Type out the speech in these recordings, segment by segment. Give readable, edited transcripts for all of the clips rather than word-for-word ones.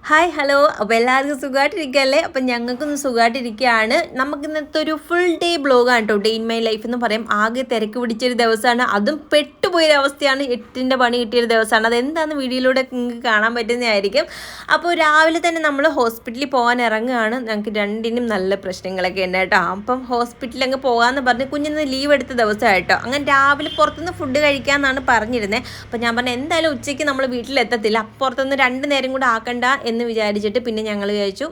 Hi hello. അപ്പോൾ എല്ലാവർക്കും സുഖമായിട്ടിരിക്കുകയല്ലേ? അപ്പം ഞങ്ങൾക്കൊന്ന് സുഖമായിട്ടിരിക്കുകയാണ്. നമുക്ക് ഇന്നത്തെ ഒരു ഫുൾ ഡേ ബ്ലോഗാണ് കേട്ടോ. ഡേ ഇൻ മൈ ലൈഫ് എന്ന് പറയും. ആകെ തിരക്ക് പിടിച്ചൊരു ദിവസമാണ്, അതും പെട്ടുപോയൊരവസ്ഥയാണ്. 8ൻ്റെ പണി കിട്ടിയൊരു ദിവസമാണ്. അതെന്താണെന്ന് വീഡിയോയിലൂടെ നിങ്ങൾക്ക് കാണാൻ പറ്റുന്നതായിരിക്കും. അപ്പോൾ രാവിലെ തന്നെ നമ്മൾ ഹോസ്പിറ്റലിൽ പോകാൻ ഇറങ്ങുകയാണ്. ഞങ്ങൾക്ക് രണ്ടിനും നല്ല പ്രശ്നങ്ങളൊക്കെ ഉണ്ട് കേട്ടോ. അപ്പം ഹോസ്പിറ്റലിൽ അങ്ങ് പോകാമെന്ന് പറഞ്ഞ് കുഞ്ഞിന് ലീവ് എടുത്ത ദിവസമായിട്ടോ. അങ്ങനെ രാവിലെ പുറത്തുനിന്ന് ഫുഡ് കഴിക്കാമെന്നാണ് പറഞ്ഞിരുന്നത്. അപ്പോൾ ഞാൻ പറഞ്ഞു എന്തായാലും ഉച്ചയ്ക്ക് നമ്മൾ വീട്ടിലെത്തത്തില്ല, പുറത്തുനിന്ന് 2 നേരം കൂടെ ആക്കണ്ട എന്ന് വിചാരിച്ചിട്ട് പിന്നെ ഞങ്ങൾ വിചാരിച്ചു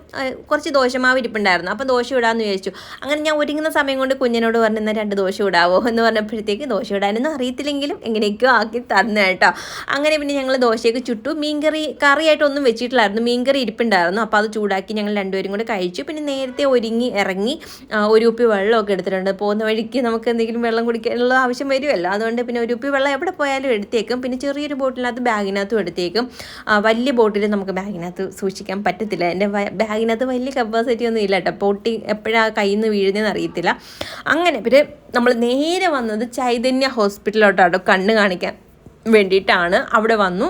കുറച്ച് ദോശമാവ് ഇരിപ്പുണ്ടായിരുന്നു, അപ്പോൾ ദോശ ഇടാമെന്ന് വിചാരിച്ചു. അങ്ങനെ ഞാൻ ഒരുങ്ങുന്ന സമയം കൊണ്ട് കുഞ്ഞിനോട് പറഞ്ഞു എന്നാൽ 2 ദോശ ഇടാവോ എന്ന് പറഞ്ഞപ്പോഴത്തേക്ക് ദോശ ഇടാനൊന്നും അറിയത്തില്ലെങ്കിലും എങ്ങനെയൊക്കെയോ ആക്കി തന്നു കേട്ടോ. അങ്ങനെ പിന്നെ ഞങ്ങൾ ദോശയൊക്കെ ചുട്ടു. കറിയായിട്ടൊന്നും വെച്ചിട്ടില്ലായിരുന്നു, മീൻകറി ഇരിപ്പുണ്ടായിരുന്നു. അപ്പോൾ അത് ചൂടാക്കി ഞങ്ങൾ രണ്ടുപേരും കൂടെ കഴിച്ചു. പിന്നെ നേരത്തെ ഒരുങ്ങി ഇറങ്ങി ഒരു കുപ്പി വെള്ളമൊക്കെ എടുത്തിട്ടുണ്ട്. പോകുന്ന വഴിക്ക് നമുക്ക് എന്തെങ്കിലും വെള്ളം കുടിക്കാനുള്ള ആവശ്യം വരുമല്ലോ, അതുകൊണ്ട് പിന്നെ ഒരു കുപ്പി വെള്ളം എവിടെ പോയാലും എടുത്തേക്കും. പിന്നെ ചെറിയൊരു ബോട്ടിനകത്ത് ബാഗിനകത്തും എടുത്തേക്കും. വലിയ ബോട്ടിൽ നമുക്ക് ബാഗിനകത്ത് സൂക്ഷിക്കാൻ പറ്റത്തില്ല. എൻ്റെ ബാഗിനകത്ത് വലിയ കപ്പാസിറ്റി ഒന്നും ഇല്ല കേട്ടോ. പൊട്ടി എപ്പോഴാണ് കയ്യിൽ നിന്ന് വീഴുന്നതെന്ന് അറിയത്തില്ല. അങ്ങനെ പിന്നെ നമ്മൾ നേരെ വന്നത് ചൈതന്യ ഹോസ്പിറ്റലിലോട്ടോ കണ്ണ് കാണിക്കാൻ വേണ്ടിയിട്ടാണ്. അവിടെ വന്നു.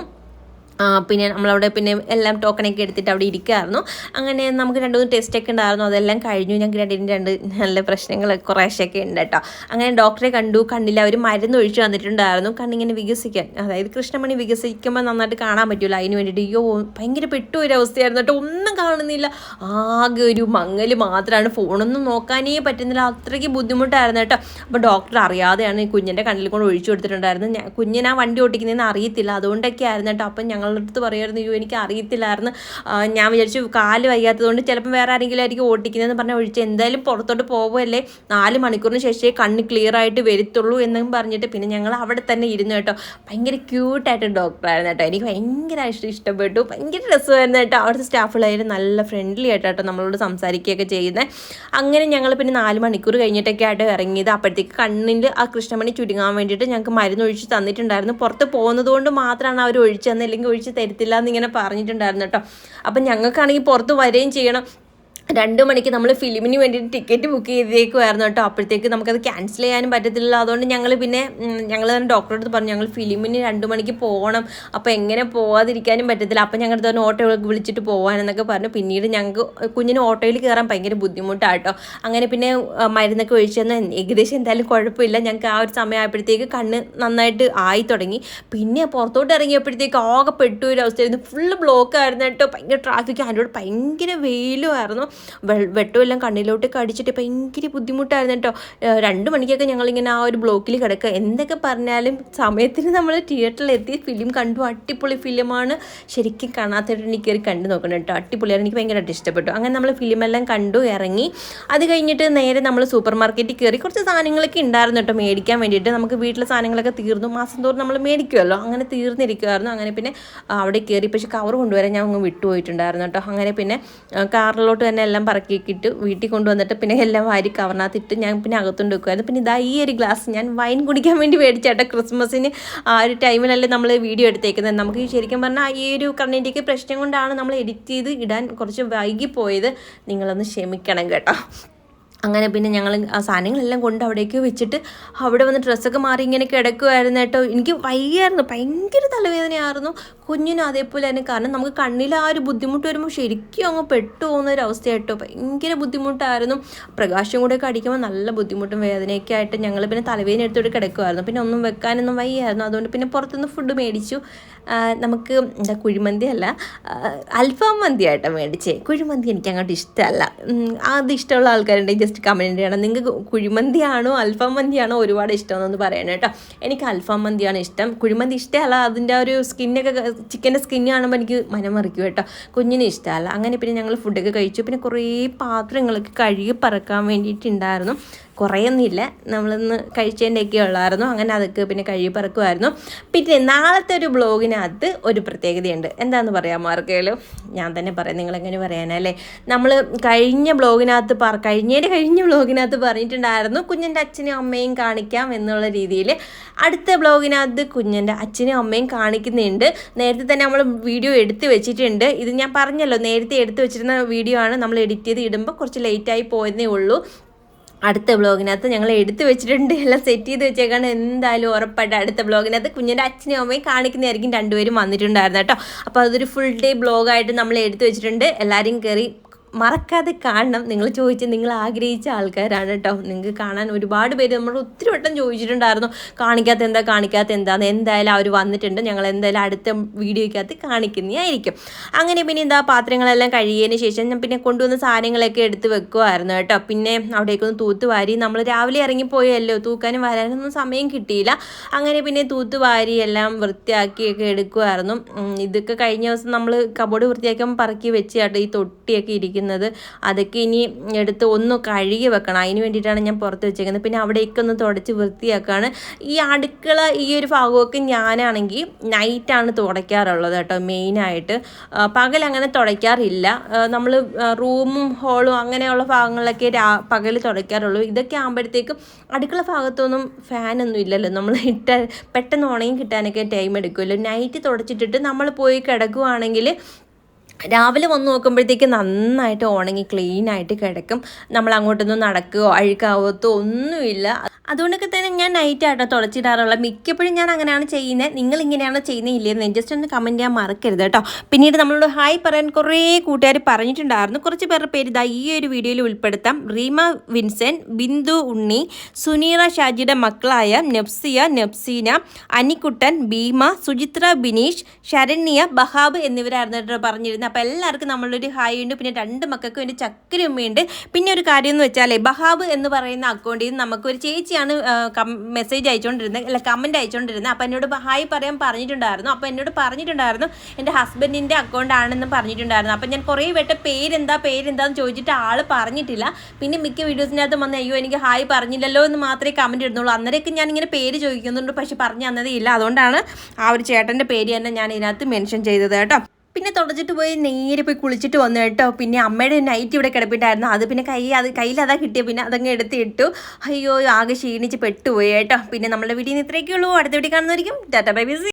പിന്നെ നമ്മളവിടെ പിന്നെ എല്ലാം ടോക്കണൊക്കെ എടുത്തിട്ട് അവിടെ ഇരിക്കുമായിരുന്നു. അങ്ങനെ നമുക്ക് 2-3 ടെസ്റ്റൊക്കെ ഉണ്ടായിരുന്നു, അതെല്ലാം കഴിഞ്ഞു. ഞങ്ങൾക്ക് രണ്ട് നല്ല പ്രശ്നങ്ങൾ കുറേശ്ശൊക്കെ ഉണ്ട് കേട്ടോ. അങ്ങനെ ഡോക്ടറെ കണ്ടു. കണ്ണിൽ അവർ മരുന്ന് ഒഴിച്ച് തന്നിട്ടുണ്ടായിരുന്നു കണ്ണിങ്ങനെ വികസിക്കാൻ. അതായത് കൃഷ്ണമണി വികസിക്കുമ്പോൾ നന്നായിട്ട് കാണാൻ പറ്റുമല്ലോ, അതിന് വേണ്ടിയിട്ട്. ഭയങ്കര പെട്ടൊരവസ്ഥയായിരുന്നു കേട്ടോ. ഒന്നും കാണുന്നില്ല, ആകെ ഒരു മങ്ങൽ മാത്രമാണ്. ഫോണൊന്നും നോക്കാനേ പറ്റുന്നില്ല, അത്രയ്ക്ക് ബുദ്ധിമുട്ടായിരുന്നു കേട്ടോ. അപ്പോൾ ഡോക്ടർ അറിയാതെയാണ് ഈ കുഞ്ഞിൻ്റെ കണ്ണിൽ കൊണ്ട് ഒഴിച്ചു കൊടുത്തിട്ടുണ്ടായിരുന്നു. കുഞ്ഞിനെ വണ്ടി ഓടിക്കുന്നതെന്ന് അറിയത്തില്ല, അതുകൊണ്ടൊക്കെ ആയിരുന്നു കേട്ടോ. അപ്പം ഞങ്ങളുടെ അടുത്ത് പറയുമായിരുന്നു എനിക്ക് അറിയത്തില്ലായിരുന്നു, ഞാൻ വിചാരിച്ചു കാല് വയ്യാത്തതുകൊണ്ട് ചിലപ്പോൾ വേറെ ആരെങ്കിലും ആയിരിക്കും ഓടിക്കുന്നതെന്ന് പറഞ്ഞാൽ ഒഴിച്ച്. എന്തായാലും പുറത്തോട്ട് പോകുമല്ലേ, 4 മണിക്കൂറിന് ശേഷമേ കണ്ണ് ക്ലിയർ ആയിട്ട് വരത്തുള്ളൂ എന്നും പറഞ്ഞിട്ട് പിന്നെ ഞങ്ങൾ അവിടെ തന്നെ ഇരുന്നു കേട്ടോ. ഭയങ്കര ക്യൂട്ടായിട്ട് ഡോക്ടറായിരുന്നു കേട്ടോ. എനിക്ക് ഭയങ്കര ഇഷ്ടപ്പെട്ടു. ഭയങ്കര രസമായിരുന്നു കേട്ടോ. അവിടുത്തെ സ്റ്റാഫുകളായാലും നല്ല ഫ്രണ്ട്ലി ആയിട്ടോ നമ്മളോട് സംസാരിക്കുകയൊക്കെ ചെയ്യുന്നത്. അങ്ങനെ ഞങ്ങൾ പിന്നെ 4 മണിക്കൂർ കഴിഞ്ഞിട്ടൊക്കെ ആയിട്ട് ഇറങ്ങിയത്. അപ്പോഴത്തേക്ക് കണ്ണിൽ ആ കൃഷ്ണമണി ചുരുങ്ങാൻ വേണ്ടിയിട്ട് ഞങ്ങൾക്ക് മരുന്ന് ഒഴിച്ച് തന്നിട്ടുണ്ടായിരുന്നു. പുറത്ത് പോകുന്നത് കൊണ്ട് മാത്രമാണ് അവർ ഒഴിച്ച് തന്നെ, അല്ലെങ്കിൽ ഒഴിച്ച് തരത്തില്ല എന്നിങ്ങനെ പറഞ്ഞിട്ടുണ്ടായിരുന്നു കേട്ടോ. അപ്പം ഞങ്ങൾക്കാണെങ്കിൽ പുറത്ത് വരികയും ചെയ്യണം. 2 മണിക്ക് നമ്മൾ ഫിലിമിന് വേണ്ടിയിട്ട് ടിക്കറ്റ് ബുക്ക് ചെയ്തേക്കുമായിരുന്നു കേട്ടോ. അപ്പോഴത്തേക്ക് നമുക്കത് ക്യാൻസൽ ചെയ്യാനും പറ്റത്തില്ല. അതുകൊണ്ട് ഞങ്ങൾ തന്നെ ഡോക്ടറെ അടുത്ത് പറഞ്ഞു ഞങ്ങൾ ഫിലിമിന് 2 മണിക്ക് പോകണം, അപ്പോൾ എങ്ങനെ പോകാതിരിക്കാനും പറ്റത്തില്ല. അപ്പോൾ ഞങ്ങളുടെ തന്നെ ഓട്ടോ വിളിച്ചിട്ട് പോകാനെന്നൊക്കെ പറഞ്ഞു. പിന്നീട് ഞങ്ങൾക്ക് കുഞ്ഞിന് ഓട്ടോയിൽ കയറാൻ ഭയങ്കര ബുദ്ധിമുട്ടാട്ടോ. അങ്ങനെ പിന്നെ മരുന്നൊക്കെ ഒഴിച്ചു തന്നാൽ ഏകദേശം എന്തായാലും കുഴപ്പമില്ല. ഞങ്ങൾക്ക് ആ ഒരു സമയമായപ്പോഴത്തേക്ക് കണ്ണ് നന്നായിട്ട് ആയി തുടങ്ങി. പിന്നെ പുറത്തോട്ട് ഇറങ്ങിയപ്പോഴത്തേക്ക് ആകെ പെട്ടൊരവസ്ഥയായിരുന്നു. ഫുള്ള് ബ്ലോക്കായിരുന്നു കേട്ടോ. ഭയങ്കര ട്രാഫിക്, അതിൻ്റെ ഭയങ്കര വെയിലുമായിരുന്നു. വെട്ടമെല്ലാം കണ്ണിലോട്ട് കടിച്ചിട്ട് ഭയങ്കര ബുദ്ധിമുട്ടായിരുന്നു കേട്ടോ. 2 മണിക്കൊക്കെ ഞങ്ങളിങ്ങനെ ആ ഒരു ബ്ലോക്കിൽ കിടക്കുക. എന്തൊക്കെ പറഞ്ഞാലും സമയത്തിന് നമ്മൾ തിയേറ്ററിലെത്തി ഫിലിം കണ്ടു. അടിപൊളി ഫിലിമാണ്. ശരിക്കും കാണാത്തവരുടെ എനിക്ക് കയറി കണ്ടു നോക്കണം കേട്ടോ. അടിപൊളിയാണ്, എനിക്ക് ഭയങ്കരമായിട്ട് ഇഷ്ടപ്പെട്ടു. അങ്ങനെ നമ്മൾ ഫിലിമെല്ലാം കണ്ടു ഇറങ്ങി. അത് കഴിഞ്ഞിട്ട് നേരെ നമ്മൾ സൂപ്പർ മാർക്കറ്റിൽ കയറി. കുറച്ച് സാധനങ്ങളൊക്കെ ഉണ്ടായിരുന്നു കേട്ടോ മേടിക്കാൻ വേണ്ടിയിട്ട്. നമുക്ക് വീട്ടിലെ സാധനങ്ങളൊക്കെ തീർന്നു, മാസം തോറും നമ്മൾ മേടിക്കുമല്ലോ, അങ്ങനെ തീർന്നിരിക്കുമായിരുന്നു. അങ്ങനെ പിന്നെ അവിടെ കയറി, പക്ഷേ കവർ കൊണ്ടുവരാൻ ഞാൻ അങ്ങ് വിട്ടുപോയിട്ടുണ്ടായിരുന്നു കേട്ടോ. അങ്ങനെ പിന്നെ കാറിലോട്ട് തന്നെ എല്ലാം പറക്കിയിട്ട് വീട്ടിൽ കൊണ്ടുവന്നിട്ട് പിന്നെ എല്ലാം വാരി കവറിനകത്തിട്ട് ഞാൻ പിന്നെ അകത്തുകൊണ്ട് വെക്കുമായിരുന്നു. പിന്നെ ഇതാ ഈ ഒരു ഗ്ലാസ് ഞാൻ വൈൻ കുടിക്കാൻ വേണ്ടി മേടിച്ചേട്ടോ. ക്രിസ്മസിന് ആ ഒരു ടൈമിലല്ലേ നമ്മൾ വീഡിയോ എടുത്തേക്കുന്നത്. നമുക്ക് ശരിക്കും പറഞ്ഞാൽ ഈ ഒരു കണ്ണിൻ്റെയൊക്കെ പ്രശ്നം കൊണ്ടാണ് നമ്മൾ എഡിറ്റ് ചെയ്ത് ഇടാൻ കുറച്ച് വൈകിപ്പോയത്. നിങ്ങളൊന്ന് ക്ഷമിക്കണം കേട്ടോ. അങ്ങനെ പിന്നെ ഞങ്ങൾ ആ സാധനങ്ങളെല്ലാം കൊണ്ട് അവിടേക്ക് വെച്ചിട്ട് അവിടെ വന്ന് ഡ്രസ്സൊക്കെ മാറി ഇങ്ങനെ കിടക്കുമായിരുന്നു കേട്ടോ. എനിക്ക് വയ്യായിരുന്നു, ഭയങ്കര തലവേദനയായിരുന്നു. കുഞ്ഞിനും അതേപോലെ തന്നെ. കാരണം നമുക്ക് കണ്ണിൽ ആ ഒരു ബുദ്ധിമുട്ട് വരുമ്പോൾ ശരിക്കും അങ്ങ് പെട്ടു പോകുന്ന ഒരു അവസ്ഥയായിട്ടോ. ഭയങ്കര ബുദ്ധിമുട്ടായിരുന്നു. പ്രകാശം കൂടെ ഒക്കെ അടിക്കുമ്പോൾ നല്ല ബുദ്ധിമുട്ടും വേദനയൊക്കെ ആയിട്ട് ഞങ്ങൾ പിന്നെ തലവേദന എടുത്തോട്ട് കിടക്കുമായിരുന്നു. പിന്നെ ഒന്നും വെക്കാനൊന്നും വയ്യായിരുന്നു. അതുകൊണ്ട് പിന്നെ പുറത്തുനിന്ന് ഫുഡ് മേടിച്ചു. നമുക്ക് കുഴിമന്തി അല്ല, അൽഫാം മന്തിയായിട്ടോ മേടിച്ചേ. കുഴിമന്തി എനിക്ക് അങ്ങോട്ട് ഇഷ്ടമല്ല. അത് ഇഷ്ടമുള്ള ആൾക്കാരുണ്ടെങ്കിൽ ജസ്റ്റ് കമൻറ്റ് ചെയ്യണം. നിങ്ങൾക്ക് കുഴിമന്തിയാണോ അൽഫാം മന്തിയാണോ ഒരുപാട് ഇഷ്ടമെന്നൊന്ന് പറയണം കേട്ടോ. എനിക്ക് അൽഫാം മന്തിയാണ് ഇഷ്ടം. കുഴിമന്തി ഇഷ്ടമല്ല. അതിൻ്റെ ആ ഒരു സ്കിന്നൊക്കെ, ചിക്കൻ്റെ സ്കിന്ന് കാണുമ്പോൾ എനിക്ക് മനമറിക്കും കേട്ടോ. കുഞ്ഞിന് ഇഷ്ടമല്ല. അങ്ങനെ പിന്നെ ഞങ്ങൾ ഫുഡൊക്കെ കഴിച്ചു. പിന്നെ കുറേ പാത്രങ്ങളൊക്കെ കഴുകി പറക്കാൻ വേണ്ടിയിട്ടുണ്ടായിരുന്നു. കുറേയൊന്നുമില്ല, നമ്മളൊന്ന് കഴിച്ചതിൻ്റെയൊക്കെ ഉള്ളായിരുന്നു. അങ്ങനെ അതൊക്കെ പിന്നെ കഴുകി പറക്കുമായിരുന്നു. പിന്നെ നാളത്തെ ഒരു ബ്ലോഗിനകത്ത് ഒരു പ്രത്യേകതയുണ്ട്. എന്താണെന്ന് പറയാമോ ആർക്കെങ്കിലും? ഞാൻ തന്നെ പറയാം, നിങ്ങളെങ്ങനെ പറയാനല്ലേ. നമ്മൾ കഴിഞ്ഞ ബ്ലോഗിനകത്ത് പറഞ്ഞിട്ടുണ്ടായിരുന്നു കുഞ്ഞിൻ്റെ അച്ഛനും അമ്മയും കാണിക്കാം എന്നുള്ള രീതിയിൽ. അടുത്ത ബ്ലോഗിനകത്ത് കുഞ്ഞിൻ്റെ അച്ഛനും അമ്മയും കാണിക്കുന്നുണ്ട്. നേരത്തെ തന്നെ നമ്മൾ വീഡിയോ എടുത്ത് വെച്ചിട്ടുണ്ട്. ഇത് ഞാൻ പറഞ്ഞല്ലോ, നേരത്തെ എടുത്ത് വെച്ചിരുന്ന വീഡിയോ ആണ്. നമ്മൾ എഡിറ്റ് ചെയ്ത് ഇടുമ്പോൾ കുറച്ച് ലേറ്റായി പോയതേ ഉള്ളൂ. അടുത്ത ബ്ലോഗിനകത്ത് ഞങ്ങൾ എടുത്തു വെച്ചിട്ടുണ്ട്, എല്ലാം സെറ്റ് ചെയ്ത് വെച്ചേക്കാണ്. എന്തായാലും ഉറപ്പായിട്ട് അടുത്ത ബ്ലോഗിനകത്ത് കുഞ്ഞിൻ്റെ അച്ഛനും അമ്മയും കാണിക്കുന്നതായിരിക്കും. രണ്ടുപേരും വന്നിട്ടുണ്ടായിരുന്നു കേട്ടോ. അപ്പോൾ അതൊരു ഫുൾ ഡേ ബ്ലോഗായിട്ട് നമ്മൾ എടുത്തു വെച്ചിട്ടുണ്ട്. എല്ലാവരും കയറി മറക്കാതെ കാണണം. നിങ്ങൾ ചോദിച്ച് നിങ്ങൾ ആഗ്രഹിച്ച ആൾക്കാരാണ് കേട്ടോ. നിങ്ങൾക്ക് കാണാൻ ഒരുപാട് പേര് നമ്മൾ ഒത്തിരി വട്ടം ചോദിച്ചിട്ടുണ്ടായിരുന്നു കാണിക്കാത്ത എന്താന്ന്. എന്തായാലും അവർ വന്നിട്ടുണ്ട്. ഞങ്ങൾ എന്തായാലും അടുത്ത വീഡിയോയ്ക്കകത്ത് കാണിക്കുന്നതായിരിക്കും. അങ്ങനെ പിന്നെ എന്താ പാത്രങ്ങളെല്ലാം കഴുകിയതിന് ശേഷം ഞാൻ പിന്നെ കൊണ്ടുവന്ന സാധനങ്ങളൊക്കെ എടുത്ത് വെക്കുമായിരുന്നു കേട്ടോ. പിന്നെ അവിടേക്കൊന്ന് തൂത്തുവാരി, നമ്മൾ രാവിലെ ഇറങ്ങിപ്പോയല്ലോ, തൂക്കാനും വരാനൊന്നും സമയം കിട്ടിയില്ല. അങ്ങനെ പിന്നെ തൂത്തുവാരി എല്ലാം വൃത്തിയാക്കിയൊക്കെ എടുക്കുമായിരുന്നു. ഇതൊക്കെ കഴിഞ്ഞ ദിവസം നമ്മൾ കബോർഡ് വൃത്തിയാക്കാൻ പറക്കി വെച്ച് കേട്ടോ. ഈ തൊട്ടിയൊക്കെ ഇരിക്കുന്നത് അതൊക്കെ ഇനി എടുത്ത് ഒന്ന് കഴുകി വെക്കണം. അതിന് വേണ്ടിയിട്ടാണ് ഞാൻ പുറത്ത് വെച്ചേക്കുന്നത്. പിന്നെ അവിടേക്ക് ഒന്ന് തുടച്ച് വൃത്തിയാക്കാണ്. ഈ അടുക്കള ഈ ഒരു ഭാഗമൊക്കെ ഞാനാണെങ്കിൽ നൈറ്റാണ് തുടയ്ക്കാറുള്ളത് കേട്ടോ. മെയിനായിട്ട് പകൽ അങ്ങനെ തുടയ്ക്കാറില്ല. നമ്മൾ റൂമും ഹോളും അങ്ങനെയുള്ള ഭാഗങ്ങളിലൊക്കെ പകൽ തുടയ്ക്കാറുള്ളൂ. ഇതൊക്കെ ആകുമ്പോഴത്തേക്കും അടുക്കള ഭാഗത്തൊന്നും ഫാനൊന്നും ഇല്ലല്ലോ, നമ്മൾ പെട്ടെന്ന് ഉണങ്ങി കിട്ടാനൊക്കെ ടൈം എടുക്കുമല്ലോ. നൈറ്റ് തുടച്ചിട്ടിട്ട് നമ്മൾ പോയി കിടക്കുവാണെങ്കിൽ രാവിലെ വന്ന് നോക്കുമ്പോഴത്തേക്ക് നന്നായിട്ട് ഉണങ്ങി ക്ലീനായിട്ട് കിടക്കും. നമ്മൾ അങ്ങോട്ടൊന്നും നടക്കുകയോ അഴുക്കാവത്തോ ഒന്നുമില്ല. അതുകൊണ്ടൊക്കെ തന്നെ ഞാൻ നൈറ്റായിട്ടോ തുടച്ചിടാറുള്ളത്. മിക്കപ്പോഴും ഞാൻ അങ്ങനെയാണ് ചെയ്യുന്നത്. നിങ്ങൾ ഇങ്ങനെയാണോ ചെയ്യുന്നത് ഇല്ലെന്ന് ജസ്റ്റ് ഒന്ന് കമൻറ്റ് ചെയ്യാൻ മറക്കരുത് കേട്ടോ. പിന്നീട് നമ്മളോട് ഹായ് പറയാൻ കുറേ കൂട്ടുകാർ പറഞ്ഞിട്ടുണ്ടായിരുന്നു. കുറച്ച് പേരുടെ പേര് ഇതാ ഈ ഒരു വീഡിയോയിൽ ഉൾപ്പെടുത്താം. റീമ വിൻസെൻറ്റ്, ബിന്ദു ഉണ്ണി, സുനീറ ഷാജിയുടെ മക്കളായ നഫ്സിയ, നഫ്സീന, അനിക്കുട്ടൻ, ഭീമ, സുചിത്ര, ബിനീഷ്, ശരണ്യ, ബഹാബ് എന്നിവരായിരുന്നു കേട്ടോ പറഞ്ഞിരുന്നത്. അപ്പോൾ എല്ലാവർക്കും നമ്മളൊരു ഹായ് ഉണ്ട്. പിന്നെ 2 മക്കൾക്കും എൻ്റെ ചക്കരയുമ്മയുണ്ട്. പിന്നെ ഒരു കാര്യം എന്ന് വെച്ചാൽ ബഹാബ് എന്ന് പറയുന്ന അക്കൗണ്ടിൽ നിന്ന് നമുക്കൊരു ചേച്ചി മെസ്സേജ് അയച്ചുകൊണ്ടിരുന്നത്, അല്ല കമൻറ്റ് അയച്ചുകൊണ്ടിരുന്നത്. അപ്പോൾ എന്നോട് ഹായ് പറയാൻ പറഞ്ഞിട്ടുണ്ടായിരുന്നു. അപ്പോൾ എന്നോട് പറഞ്ഞിട്ടുണ്ടായിരുന്നു എൻ്റെ ഹസ്ബൻഡിൻ്റെ അക്കൗണ്ട് ആണെന്ന് പറഞ്ഞിട്ടുണ്ടായിരുന്നു. അപ്പോൾ ഞാൻ കുറേ വട്ടം പേരെന്താന്ന് ചോദിച്ചിട്ട് ആൾ പറഞ്ഞിട്ടില്ല. പിന്നെ മിക്ക വീഡിയോസിനകത്ത് വന്ന് അയ്യോ എനിക്ക് ഹായ് പറഞ്ഞില്ലല്ലോ എന്ന് മാത്രമേ കമൻറ്റ് ഇടുന്നുള്ളൂ. അന്നേരമൊക്കെ ഞാനിങ്ങനെ പേര് ചോദിക്കുന്നുണ്ട്, പക്ഷെ പറഞ്ഞു തന്നതേ ഇല്ല. അതുകൊണ്ടാണ് ആ ഒരു ചേട്ടൻ്റെ പേര് തന്നെ ഞാൻ ഇതിനകത്ത് മെൻഷൻ ചെയ്തത് കേട്ടോ. പിന്നെ തുടച്ചിട്ട് പോയി നേരെ പോയി കുളിച്ചിട്ട് വന്നു കേട്ടോ. പിന്നെ അമ്മയുടെ നൈറ്റ് ഇവിടെ കിടപ്പിട്ടായിരുന്നു. അത് പിന്നെ കയ്യിൽ അതാ കിട്ടിയ പിന്നെ അതങ്ങ് എടുത്തിട്ടു. അയ്യോ ആകെ ക്ഷീണിച്ച് പെട്ടുപോയി കേട്ടോ. പിന്നെ നമ്മുടെ വീഡിയോ ഇത്രയൊക്കെ ഉള്ളൂ. അടുത്ത വീഡിയോ കാണുന്നതായിരിക്കും. Tata bye by.